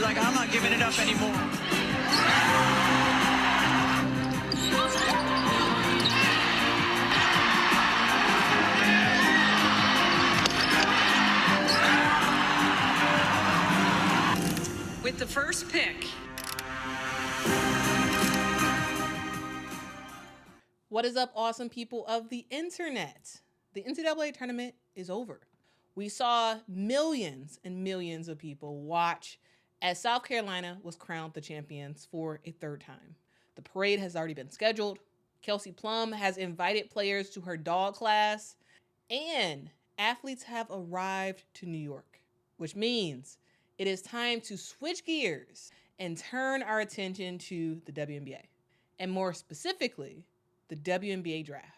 like, I'm not giving it up anymore. With the first pick. What is up, awesome people of the internet? The NCAA tournament is over. We saw millions and millions of people watch as South Carolina was crowned the champions for a third time. The parade has already been scheduled. Kelsey Plum has invited players to her dog class, and athletes have arrived to New York, which means it is time to switch gears and turn our attention to the WNBA, and more specifically, the WNBA Draft.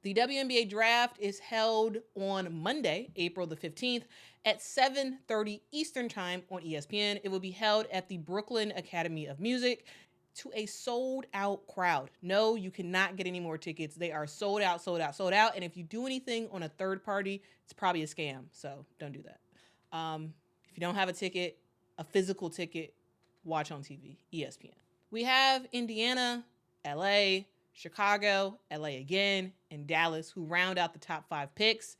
The WNBA Draft is held on Monday, April the 15th at 7:30 Eastern Time on ESPN. It will be held at the Brooklyn Academy of Music to a sold-out crowd. No, you cannot get any more tickets. They are sold out, sold out, sold out. And if you do anything on a third party, it's probably a scam, so don't do that. If you don't have a ticket, a physical ticket, watch on TV, ESPN. We have Indiana, LA, Chicago, LA again, and Dallas, who round out the top 5 picks.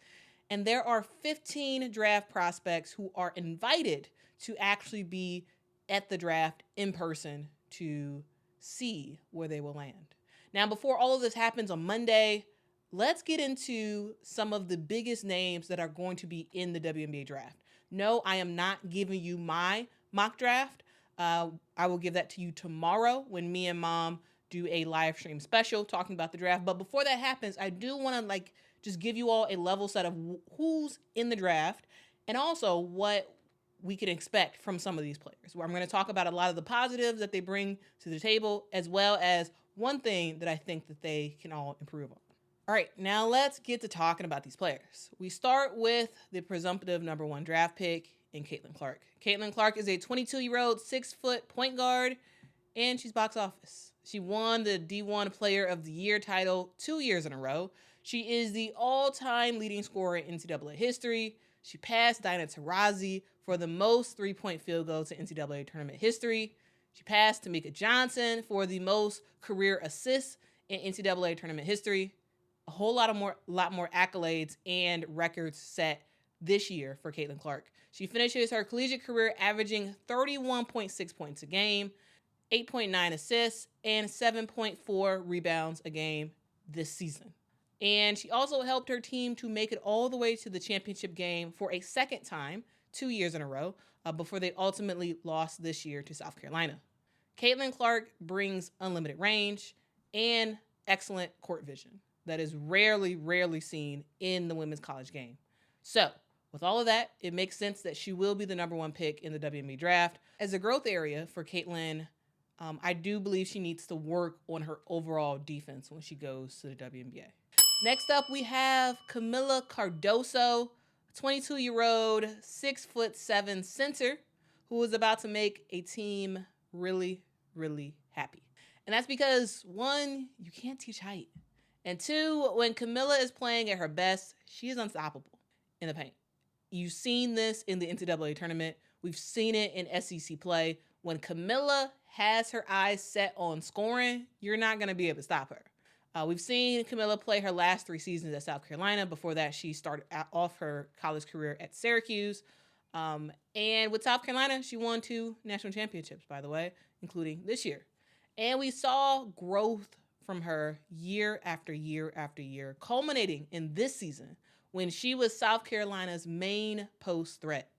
And there are 15 draft prospects who are invited to actually be at the draft in person to see where they will land. Now, before all of this happens on Monday, let's get into some of the biggest names that are going to be in the WNBA draft. No, I am not giving you my mock draft. I will give that to you tomorrow when me and Mom do a live stream special talking about the draft. But before that happens, I do want to just give you all a level set of who's in the draft and also what we can expect from some of these players. Where I'm going to talk about a lot of the positives that they bring to the table, as well as one thing that I think that they can all improve on. All right, now let's get to talking about these players. We start with the presumptive number 1 draft pick in Caitlin Clark. Caitlin Clark is a 22-year-old 6-foot point guard, and she's box office. She won the D1 Player of the Year title 2 years in a row. She is the all-time leading scorer in NCAA history. She passed Diana Taurasi for the most three-point field goals in NCAA tournament history. She passed Tamika Johnson for the most career assists in NCAA tournament history. A whole lot more accolades and records set this year for Caitlin Clark. She finishes her collegiate career averaging 31.6 points a game, 8.9 assists, and 7.4 rebounds a game this season. And she also helped her team to make it all the way to the championship game for a second time, 2 years in a row, before they ultimately lost this year to South Carolina. Caitlin Clark brings unlimited range and excellent court vision that is rarely seen in the women's college game. So, with all of that, it makes sense that she will be the number 1 pick in the WNBA draft. As a growth area for Caitlin, I do believe she needs to work on her overall defense when she goes to the WNBA. Next up, we have Camila Cardoso, a 22-year-old, 6'7" center who is about to make a team really happy. And that's because, 1, you can't teach height. And 2, when Camila is playing at her best, she is unstoppable in the paint. You've seen this in the NCAA tournament. We've seen it in SEC play. When Camila has her eyes set on scoring, you're not going to be able to stop her. We've seen Camila play her last 3 seasons at South Carolina. Before that, she started off her college career at Syracuse. And with South Carolina, she won 2 national championships, by the way, including this year. And we saw growth from her year after year after year, culminating in this season when she was South Carolina's main post threat.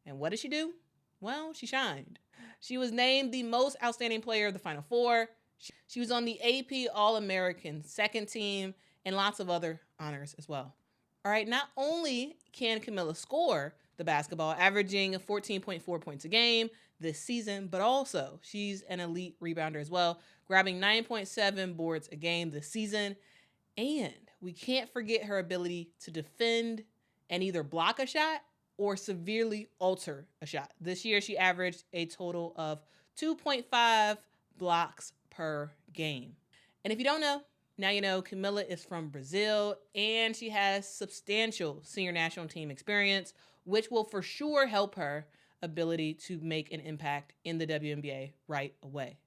And what did she do? Well, she shined. She was named the most outstanding player of the Final Four. She was on the AP All-American second team and lots of other honors as well. All right, not only can Camila score the basketball, averaging 14.4 points a game this season, but also she's an elite rebounder as well, grabbing 9.7 boards a game this season. And we can't forget her ability to defend and either block a shot or severely alter a shot. This year, she averaged a total of 2.5 blocks per game. And if you don't know, now you know Camila is from Brazil and she has substantial senior national team experience, which will for sure help her ability to make an impact in the WNBA right away.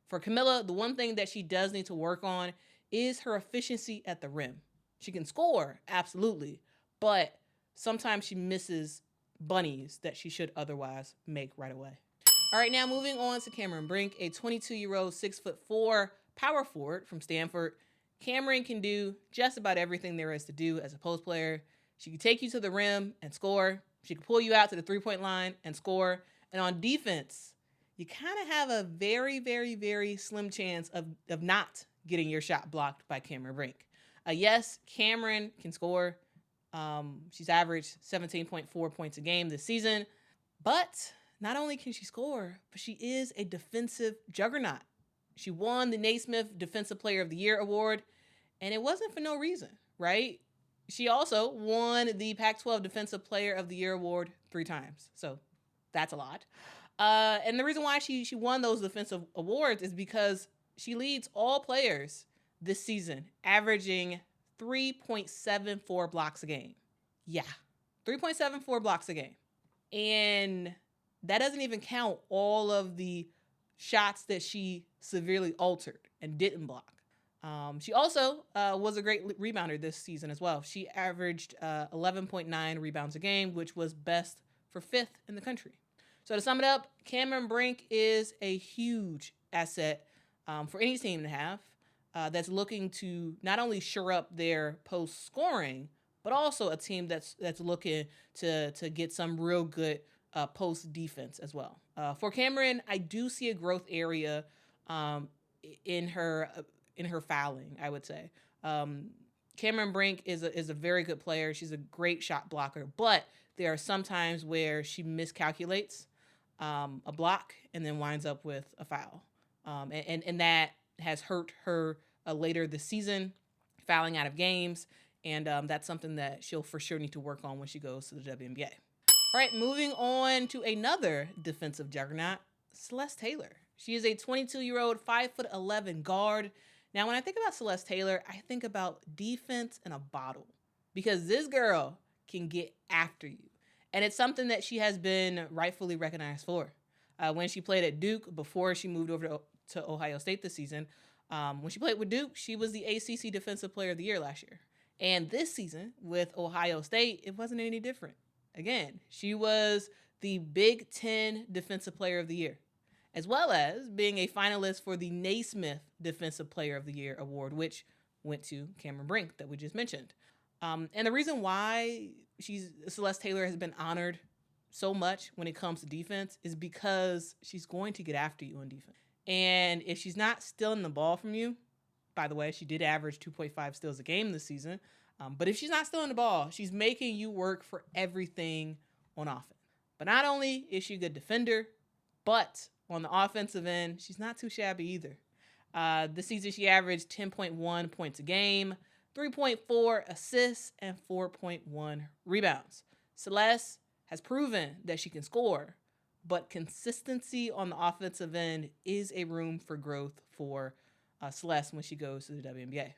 For Camila, the one thing that she does need to work on is her efficiency at the rim. She can score, absolutely, but sometimes she misses bunnies that she should otherwise make right away. All right, now moving on to Cameron Brink, a 22-year-old, 6'4" power forward from Stanford. Cameron can do just about everything there is to do as a post player. She can take you to the rim and score. She can pull you out to the three-point line and score. And on defense, you kind of have a very, very, very slim chance of not getting your shot blocked by Cameron Brink. Yes, Cameron can score. She's averaged 17.4 points a game this season. But not only can she score, but she is a defensive juggernaut. She won the Naismith Defensive Player of the Year award, and it wasn't for no reason, right? She also won the Pac-12 Defensive Player of the Year award 3 times, so that's a lot. And the reason why she won those defensive awards is because she leads all players this season, averaging 3.74 blocks a game. Yeah, 3.74 blocks a game. And that doesn't even count all of the shots that she severely altered and didn't block. She also was a great rebounder this season as well. She averaged 11.9 rebounds a game, which was best for 5th in the country. So to sum it up, Cameron Brink is a huge asset for any team to have that's looking to not only shore up their post scoring, but also a team that's looking to get some real good post defense as well. For Cameron, I do see a growth area in her fouling, I would say. Cameron Brink is a very good player. She's a great shot blocker, but there are some times where she miscalculates a block and then winds up with a foul. And that has hurt her later this season, fouling out of games. And that's something that she'll for sure need to work on when she goes to the WNBA. All right, moving on to another defensive juggernaut, Celeste Taylor. She is a 22-year-old, 5'11" guard. Now, when I think about Celeste Taylor, I think about defense in a bottle because this girl can get after you. And it's something that she has been rightfully recognized for. When she played at Duke before she moved over to Ohio State this season, when she played with Duke, she was the ACC Defensive Player of the Year last year. And this season with Ohio State, it wasn't any different. Again, she was the Big Ten Defensive Player of the Year, as well as being a finalist for the Naismith Defensive Player of the Year award, which went to Cameron Brink that we just mentioned. And the reason why Celeste Taylor has been honored so much when it comes to defense is because she's going to get after you on defense. And if she's not stealing the ball from you, by the way, she did average 2.5 steals a game this season. But if she's not stealing the ball, she's making you work for everything on offense. But not only is she a good defender, but on the offensive end, she's not too shabby either. This season, she averaged 10.1 points a game, 3.4 assists, and 4.1 rebounds. Celeste has proven that she can score, but consistency on the offensive end is a room for growth for Celeste when she goes to the WNBA.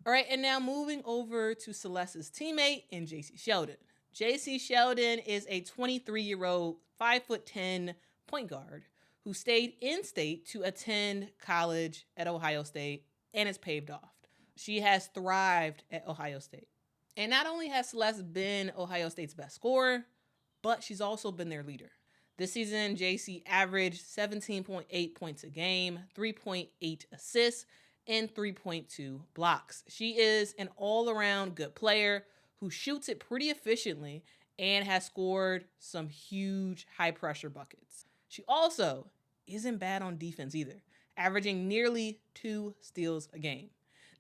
All right, and now moving over to Celeste's teammate in JC Sheldon. JC Sheldon is a 23-year-old, 5'10" point guard who stayed in state to attend college at Ohio State and is paved off. She has thrived at Ohio State. And not only has Celeste been Ohio State's best scorer, but she's also been their leader. This season, JC averaged 17.8 points a game, 3.8 assists, and 3.2 blocks. She is an all-around good player who shoots it pretty efficiently and has scored some huge high-pressure buckets. She also isn't bad on defense either, averaging nearly 2 steals a game.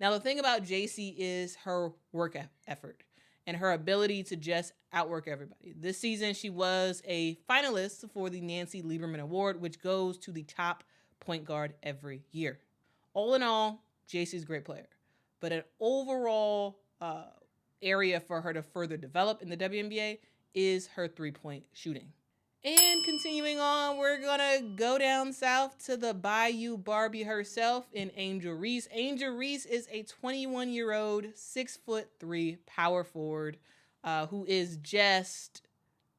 Now, the thing about JC is her work effort and her ability to just outwork everybody. This season, she was a finalist for the Nancy Lieberman Award, which goes to the top point guard every year. All in all, JC's a great player, but an overall area for her to further develop in the WNBA is her three-point shooting. And continuing on, we're going to go down south to the Bayou Barbie herself in Angel Reese. Angel Reese is a 21-year-old, 6'3" power forward who is just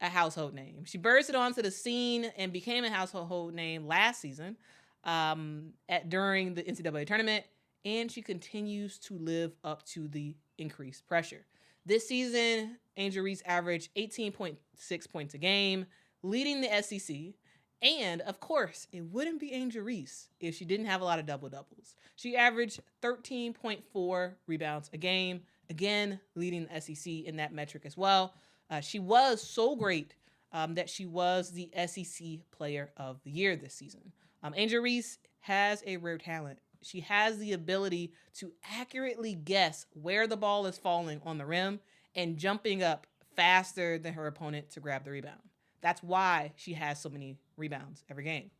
a household name. She bursted onto the scene and became a household name last season during the NCAA tournament, and she continues to live up to the increased pressure. This season, Angel Reese averaged 18.6 points a game, leading the SEC. And, of course, it wouldn't be Angel Reese if she didn't have a lot of double-doubles. She averaged 13.4 rebounds a game, again, leading the SEC in that metric as well. She was so great that she was the SEC Player of the Year this season. Angel Reese has a rare talent. She has the ability to accurately guess where the ball is falling on the rim and jumping up faster than her opponent to grab the rebound. That's why she has so many rebounds every game.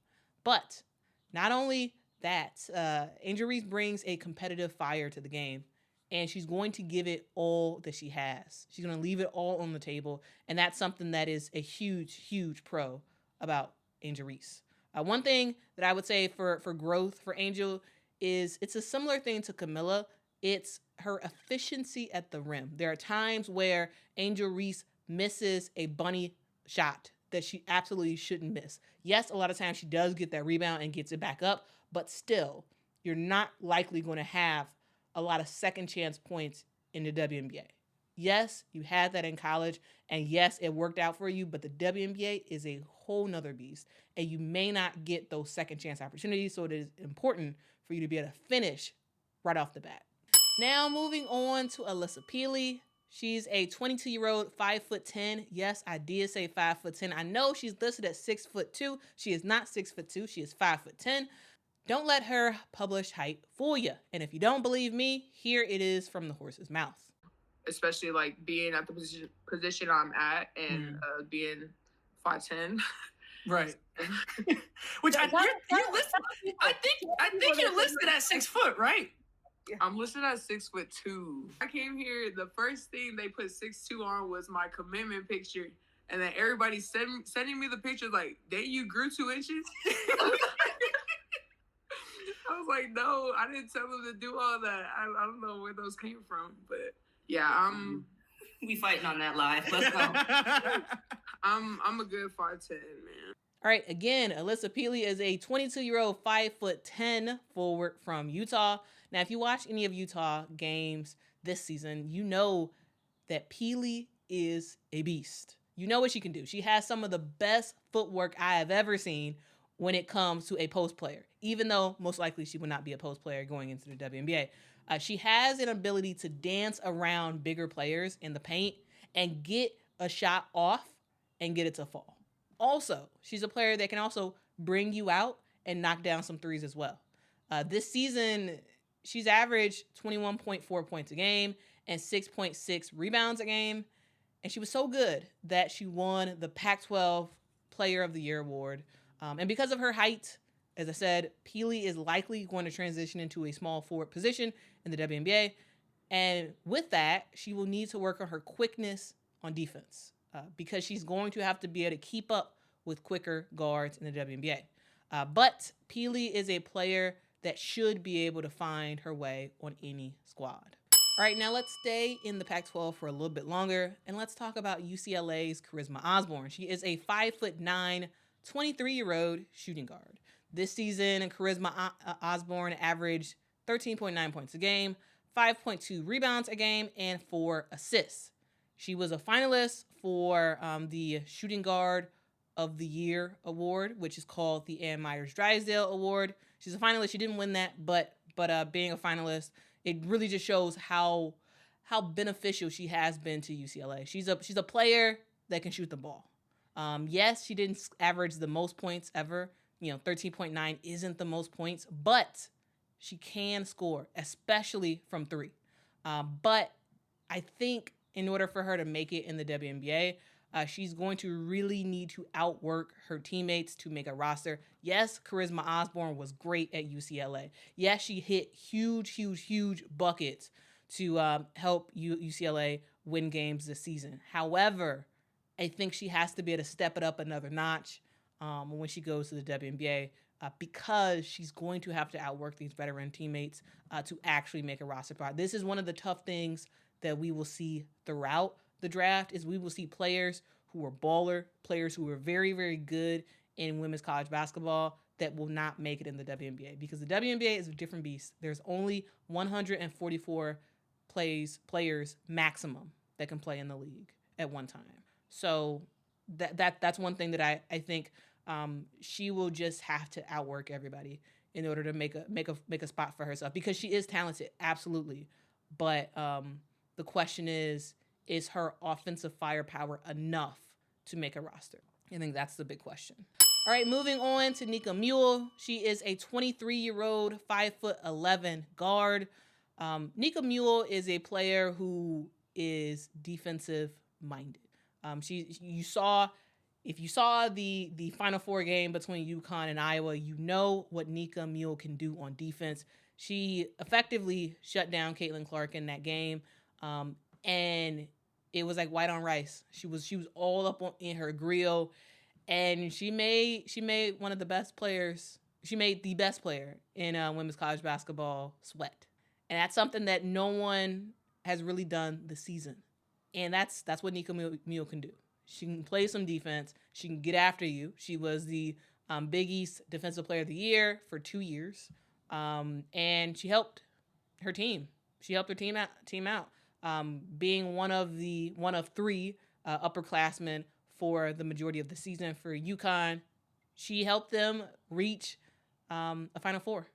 But not only that, Angel Reese brings a competitive fire to the game, and she's going to give it all that she has. She's going to leave it all on the table, and that's something that is a huge, huge pro about Angel Reese. One thing that I would say for growth for Angel is it's a similar thing to Camila. It's her efficiency at the rim. There are times where Angel Reese misses a bunny shot that she absolutely shouldn't miss. Yes, a lot of times she does get that rebound and gets it back up, but still, you're not likely going to have a lot of second chance points in the WNBA. Yes, you had that in college, and yes, it worked out for you, but the WNBA is a whole nother beast, and you may not get those second chance opportunities, so it is important for you to be able to finish right off the bat. Now moving on to Alysa Peely. She's a 22-year-old, 5'10". Yes, I did say 5'10". I know she's listed at 6'2". She is not 6'2". She is 5'10". Don't let her published height fool you. And if you don't believe me, here it is from the horse's mouth. Especially like being at the position I'm at and being 5'10". Right. Which I think you're listed at 6 foot, right? I'm listed at 6'2". I came here, the first thing they put 6'2" on was my commitment picture. And then everybody sending me the pictures like, dang, you grew 2 inches? I was like, no, I didn't tell them to do all that. I don't know where those came from. But yeah, we fighting on that live. Let's go. I'm a good 5'10", man. All right, again, Alysa Peely is a 22-year-old, 5'10" forward from Utah. Now, if you watch any of Utah games this season, you know that Peely is a beast. You know what she can do. She has some of the best footwork I have ever seen when it comes to a post player, even though most likely she would not be a post player going into the WNBA. She has an ability to dance around bigger players in the paint and get a shot off and get it to fall. Also, she's a player that can also bring you out and knock down some threes as well. This season, she's averaged 21.4 points a game and 6.6 rebounds a game. And she was so good that she won the Pac-12 Player of the Year award. And because of her height, as I said, Peely is likely going to transition into a small forward position in the WNBA. And with that, she will need to work on her quickness on defense because she's going to have to be able to keep up with quicker guards in the WNBA. But Peely is a player that should be able to find her way on any squad. All right, now let's stay in the Pac-12 for a little bit longer, and let's talk about UCLA's Charisma Osborne. She is a 5'9", 23-year-old shooting guard. This season, Charisma Osborne averaged 13.9 points a game, 5.2 rebounds a game, and 4 assists. She was a finalist for the Shooting Guard of the Year award, which is called the Ann Myers Drysdale Award. She's a finalist. She didn't win that, but being a finalist, it really just shows how beneficial she has been to UCLA. She's a player that can shoot the ball. Yes, she didn't average the most points ever. 13.9 isn't the most points, but she can score, especially from 3. But I think in order for her to make it in the WNBA, she's going to really need to outwork her teammates to make a roster. Yes, Charisma Osborne was great at UCLA. Yes, she hit huge buckets to help UCLA win games this season. However, I think she has to be able to step it up another notch when she goes to the WNBA because she's going to have to outwork these veteran teammates to actually make a roster spot. This is one of the tough things that we will see throughout the draft is we will see players who are baller players who are very, very good in women's college basketball that will not make it in the WNBA, because the WNBA is a different beast. There's only 144 players maximum that can play in the league at one time. So that's one thing that I think she will just have to outwork everybody in order to make a spot for herself, because she is talented, absolutely. But the question is her offensive firepower enough to make a roster? I think that's the big question. All right, moving on to Nneka Ogwumike. She is a 23-year-old, 5'11" guard. Nneka Ogwumike is a player who is defensive minded. If you saw the Final Four game between UConn and Iowa, you know what Nneka Ogwumike can do on defense. She effectively shut down Caitlin Clark in that game, and it was like white on rice. She was all up in her grill, and she made one of the best players. She made the best player in women's college basketball sweat, and that's something that no one has really done this season. And that's what Nneka Ogwumike can do. She can play some defense. She can get after you. She was the Big East Defensive Player of the Year for 2 years, and she helped her team. She helped her team out, being one of three upperclassmen for the majority of the season for UConn. She helped them reach a Final Four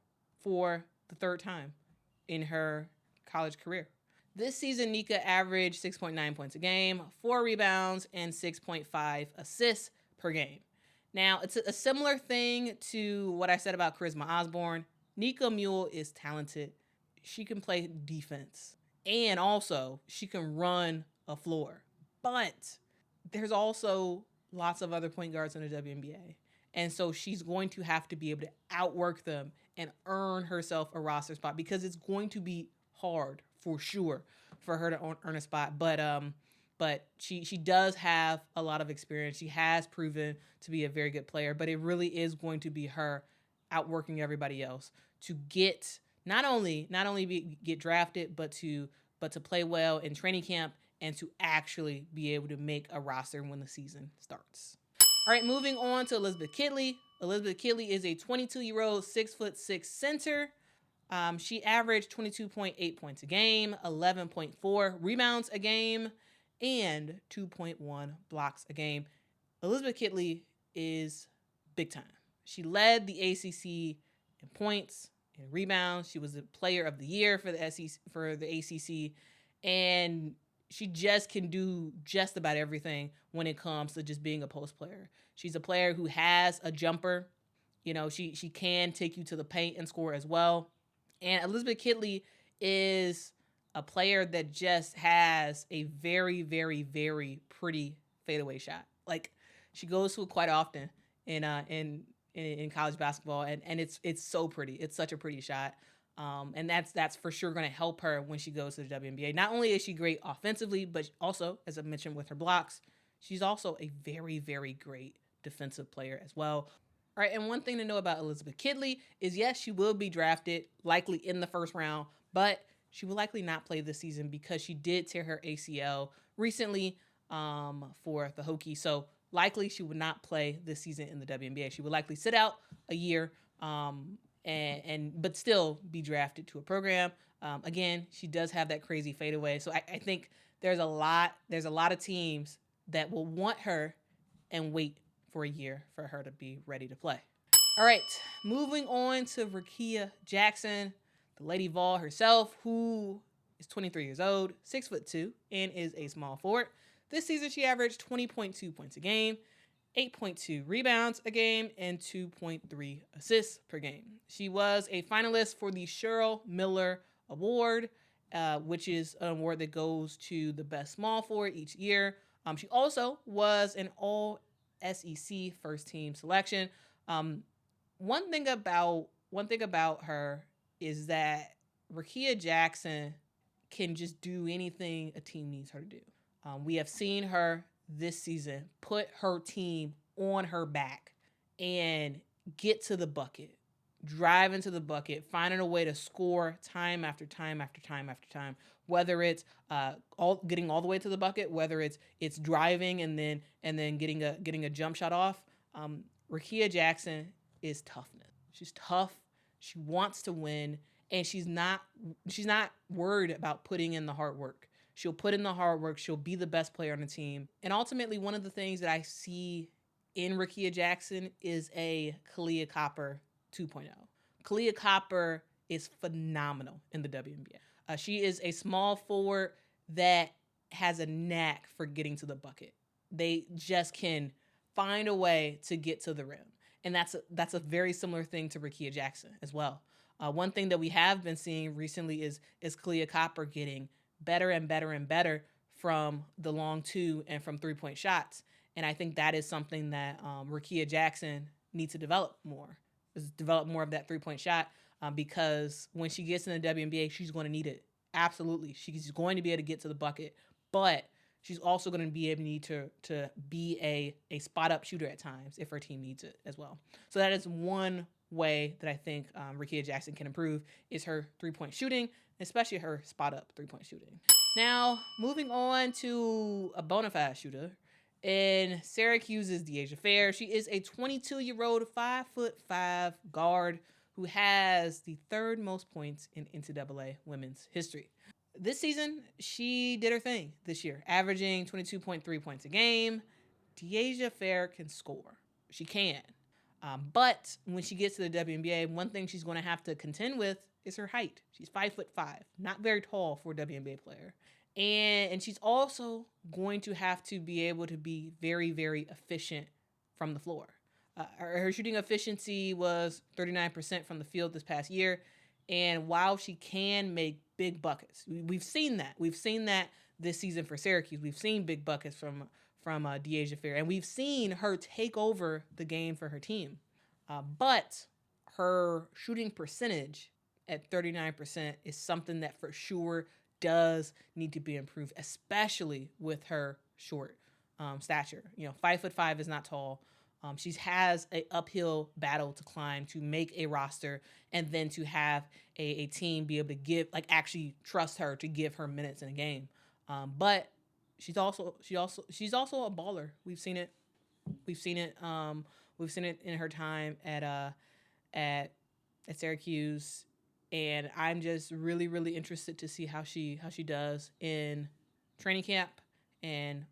for the third time in her college career. This season, Nneka averaged 6.9 points a game, 4 rebounds, and 6.5 assists per game. Now, it's a similar thing to what I said about Charisma Osborne. Nneka Ogwumike is talented. She can play defense, and also she can run a floor. But there's also lots of other point guards in the WNBA. And so she's going to have to be able to outwork them and earn herself a roster spot, because it's going to be hard for sure for her to earn a spot. But she does have a lot of experience. She has proven to be a very good player, but it really is going to be her outworking everybody else to get not only get drafted, but to play well in training camp and to actually be able to make a roster when the season starts. All right, moving on to Elizabeth Kitley. Elizabeth Kitley is a 22-year-old, 6'6" center. She averaged 22.8 points a game, 11.4 rebounds a game, and 2.1 blocks a game. Elizabeth Kitley is big time. She led the ACC in points and rebounds. She was the player of the year for the ACC, and she just can do just about everything when it comes to just being a post player. She's a player who has a jumper. You know, she can take you to the paint and score as well. And Elizabeth Kitley is a player that just has a very, very, very pretty fadeaway shot. Like, she goes to it quite often in college basketball, and it's so pretty. It's such a pretty shot. And that's for sure going to help her when she goes to the WNBA. Not only is she great offensively, but also, as I mentioned, with her blocks, she's also a very, very great defensive player as well. All right, and one thing to know about Elizabeth Kitley is, yes, she will be drafted likely in the first round, but she will likely not play this season because she did tear her ACL recently for the Hokies. So likely she would not play this season in the WNBA. She would likely sit out a year, but still be drafted to a program. Again, she does have that crazy fadeaway. So I think there's a lot of teams that will want her and wait for a year for her to be ready to play. All right, moving on to Ria Jackson, the Lady Vol herself, who is 23 years old, 6'2", and is a small forward. This season, she averaged 20.2 points a game, 8.2 rebounds a game, and 2.3 assists per game. She was a finalist for the Cheryl Miller Award, which is an award that goes to the best small forward each year. She also was an All-SEC first team selection. One thing about her is that Ria Jackson can just do anything a team needs her to do. We have seen her this season put her team on her back and get to the bucket, driving to the bucket, finding a way to score time after time after time after time. Whether it's getting all the way to the bucket, whether it's driving and then getting a jump shot off. Ria Jackson is toughness. She's tough. She wants to win, and she's not worried about putting in the hard work. She'll put in the hard work. She'll be the best player on the team. And ultimately, one of the things that I see in Ria Jackson is a Kahleah Copper 2.0. Kahleah Copper is phenomenal in the WNBA. She is a small forward that has a knack for getting to the bucket. They just can find a way to get to the rim. And that's a very similar thing to Ria Jackson as well. One thing that we have been seeing recently is Kahleah Copper getting better and better and better from the long two and from three-point shots. And I think that is something that Ria Jackson needs to develop more. Is develop more of that three-point shot because when she gets in the WNBA, she's going to need it. Absolutely. She's going to be able to get to the bucket, but she's also going to be able to be a spot-up shooter at times if her team needs it as well. So that is one way that I think Ria Jackson can improve is her three-point shooting, especially her spot-up three-point shooting. Now, moving on to a bona fide shooter. In Syracuse's Deasia Fair, she is a 22-year-old 5'5" guard who has the third most points in NCAA women's history. This season, she did her thing this year, averaging 22.3 points a game. Deasia Fair can score. She can. But when she gets to the WNBA, one thing she's going to have to contend with is her height. She's 5'5", not very tall for a WNBA player. And she's also going to have to be able to be very, very efficient from the floor. Her shooting efficiency was 39% from the field this past year. And while she can make big buckets, we've seen that. We've seen that this season for Syracuse. We've seen big buckets from Deasia Fair. And we've seen her take over the game for her team. But her shooting percentage at 39% is something that for sure does need to be improved, especially with her short stature. 5'5" is not tall. She has an uphill battle to climb to make a roster and then to have a team be able to actually trust her to give her minutes in a game. But she's also a baller. We've seen it. We've seen it in her time at Syracuse. And I'm just really, really interested to see how she does in training camp and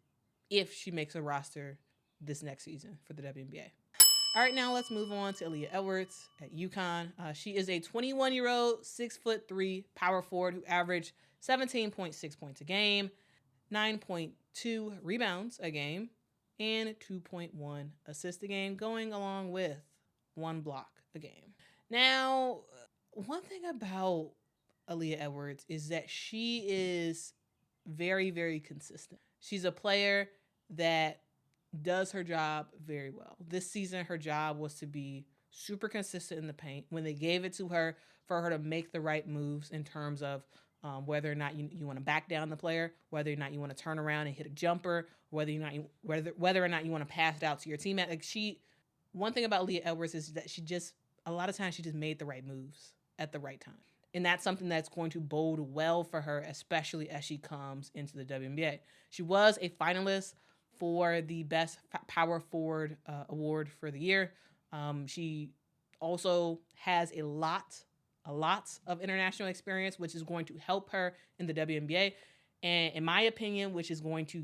if she makes a roster this next season for the WNBA. All right, now let's move on to Aliyah Edwards at UConn. She is a 21-year-old, 6'3" power forward who averaged 17.6 points a game, 9.2 rebounds a game, and 2.1 assists a game, going along with 1 block a game. Now, one thing about Aliyah Edwards is that she is very, very consistent. She's a player that does her job very well. This season, her job was to be super consistent in the paint. When they gave it to her, for her to make the right moves in terms of whether or not you want to back down the player, whether or not you want to turn around and hit a jumper, whether or not you want to pass it out to your teammate. One thing about Aliyah Edwards is that a lot of times she just made the right moves at the right time. And that's something that's going to bode well for her, especially as she comes into the WNBA. She was a finalist for the Best Power Forward award for the year. She also has a lot of international experience, which is going to help her in the WNBA. And in my opinion, which is going to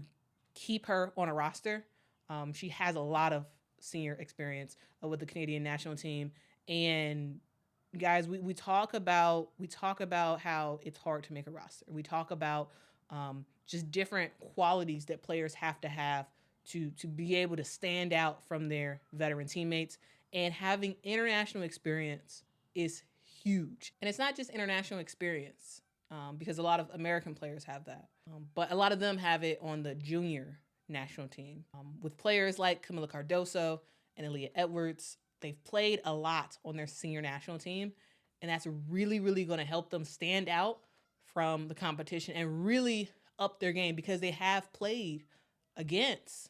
keep her on a roster. She has a lot of senior experience with the Canadian national team. And guys, we talk about how it's hard to make a roster. We talk about just different qualities that players have to be able to stand out from their veteran teammates. And having international experience is huge. And it's not just international experience, because a lot of American players have that. But a lot of them have it on the junior national team. With players like Camila Cardoso and Aliyah Edwards, they've played a lot on their senior national team. And that's really, really going to help them stand out from the competition and really up their game because they have played against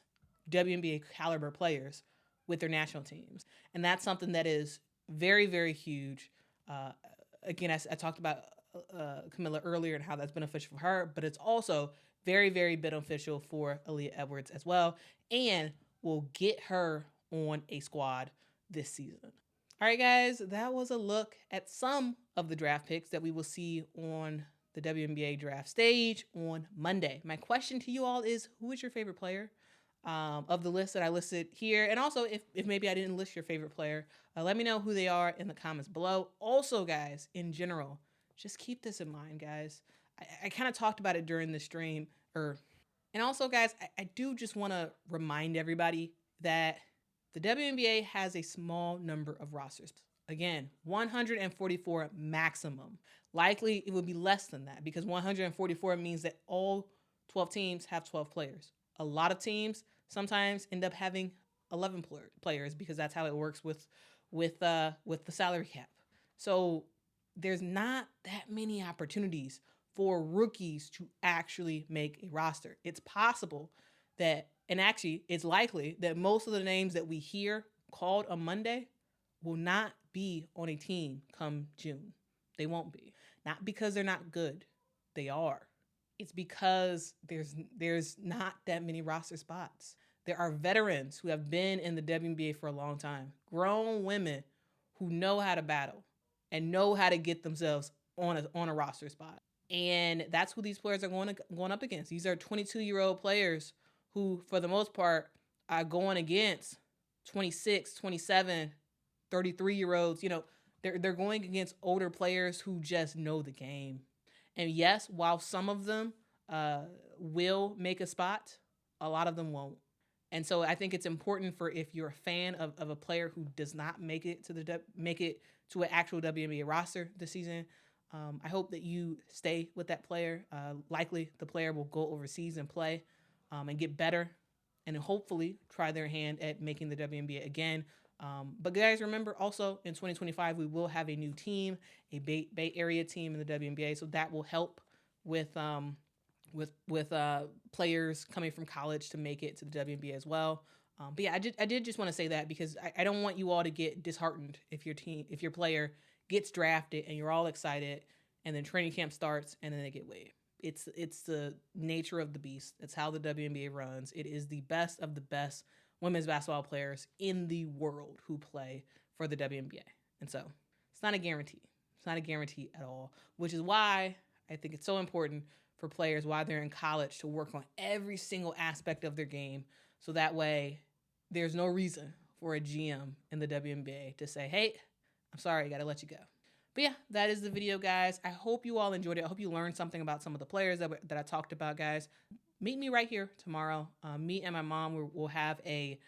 WNBA caliber players with their national teams. And that's something that is very, very huge. Again, I talked about Camila earlier and how that's beneficial for her, but it's also very, very beneficial for Aliyah Edwards as well, and will get her on a squad this season. All right, guys, that was a look at some of the draft picks that we will see on the WNBA draft stage on Monday. My question to you all is, who is your favorite player of the list that I listed here? And also, if maybe I didn't list your favorite player, let me know who they are in the comments below. Also, guys, in general, just keep this in mind, guys. I kind of talked about it during the stream. And also, guys, I do just want to remind everybody that the WNBA has a small number of rosters. Again, 144 maximum. Likely, it would be less than that because 144 means that all 12 teams have 12 players. A lot of teams sometimes end up having 11 players because that's how it works with the salary cap. So there's not that many opportunities for rookies to actually make a roster. It's possible that, and actually it's likely that most of the names that we hear called on Monday will not be on a team come June. They won't be. Not because they're not good. They are. It's because there's not that many roster spots. There are veterans who have been in the WNBA for a long time. Grown women who know how to battle and know how to get themselves on a roster spot. And that's who these players are going up against. These are 22-year-old players who, for the most part, are going against 26, 27, 33-year-olds. You know, they're going against older players who just know the game. And yes, while some of them will make a spot, a lot of them won't. And so I think it's important for, if you're a fan of a player who does not make it to an actual WNBA roster this season, I hope that you stay with that player. Likely the player will go overseas and play and get better and hopefully try their hand at making the WNBA again. But guys, remember also in 2025, we will have a new team, a Bay Area team in the WNBA. So that will help with players coming from college to make it to the WNBA as well. But yeah, I did just want to say that because I don't want you all to get disheartened if your player gets drafted and you're all excited and then training camp starts and then they get waived. It's the nature of the beast. That's how the WNBA runs. It is the best of the best women's basketball players in the world who play for the WNBA. And so it's not a guarantee. It's not a guarantee at all, which is why I think it's so important for players while they're in college to work on every single aspect of their game. So that way there's no reason for a GM in the WNBA to say, hey, I'm sorry, I got to let you go. But yeah, that is the video, guys. I hope you all enjoyed it. I hope you learned something about some of the players that I talked about, guys. Meet me right here tomorrow. Me and my mom will have a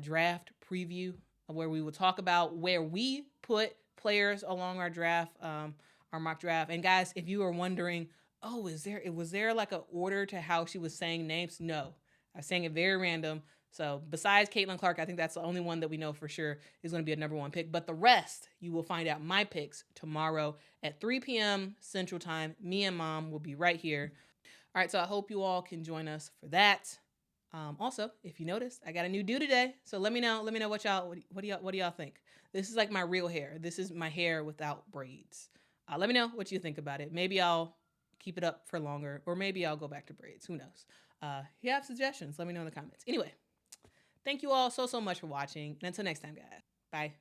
draft preview where we will talk about where we put players along our draft, our mock draft. And guys, if you are wondering, oh, was there like an order to how she was saying names? No, I was saying it very random. So besides Caitlin Clark, I think that's the only one that we know for sure is going to be a number one pick. But the rest, you will find out my picks tomorrow at 3 p.m. Central Time. Me and Mom will be right here. All right, so I hope you all can join us for that. Also, if you noticed, I got a new do today. So let me know what do y'all think? This is like my real hair. This is my hair without braids. Let me know what you think about it. Maybe I'll keep it up for longer, or maybe I'll go back to braids. Who knows? If you have suggestions, let me know in the comments. Anyway, thank you all so much for watching. And until next time, guys. Bye.